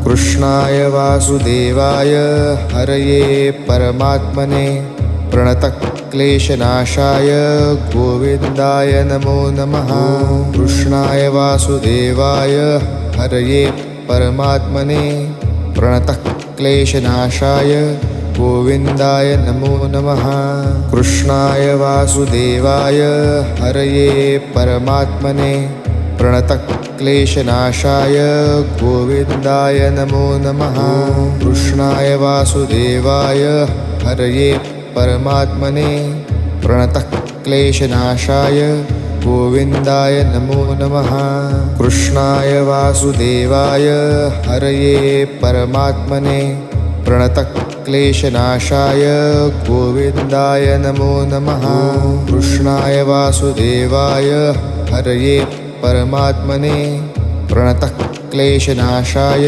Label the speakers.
Speaker 1: कृष्णाय वासुदेवाय हरये परमात्मने प्रणतक्लेशनाशाय गोविन्दाय नमो नमः। कृष्णाय वासुदेवाय हरये परमात्मने प्रणतक्लेशनाशाय गोविन्दाय नमो नमः। कृष्णाय वासुदेवाय हरये परमात्मने प्रणतक्लेशनाशाय गोविन्दाय नमो नमः। कृष्णाय वासुदेवाय हरये परमात्मने प्रणतक्लेशनाशाय गोविन्दाय नमो नमः। कृष्णाय वासुदेवाय हरये परमात्मने प्रणतक्लेशनाशाय गोविन्दाय नमो नमः। कृष्णाय वासुदेवाय हरये परमात्मने प्रणतक्लेशनाशाय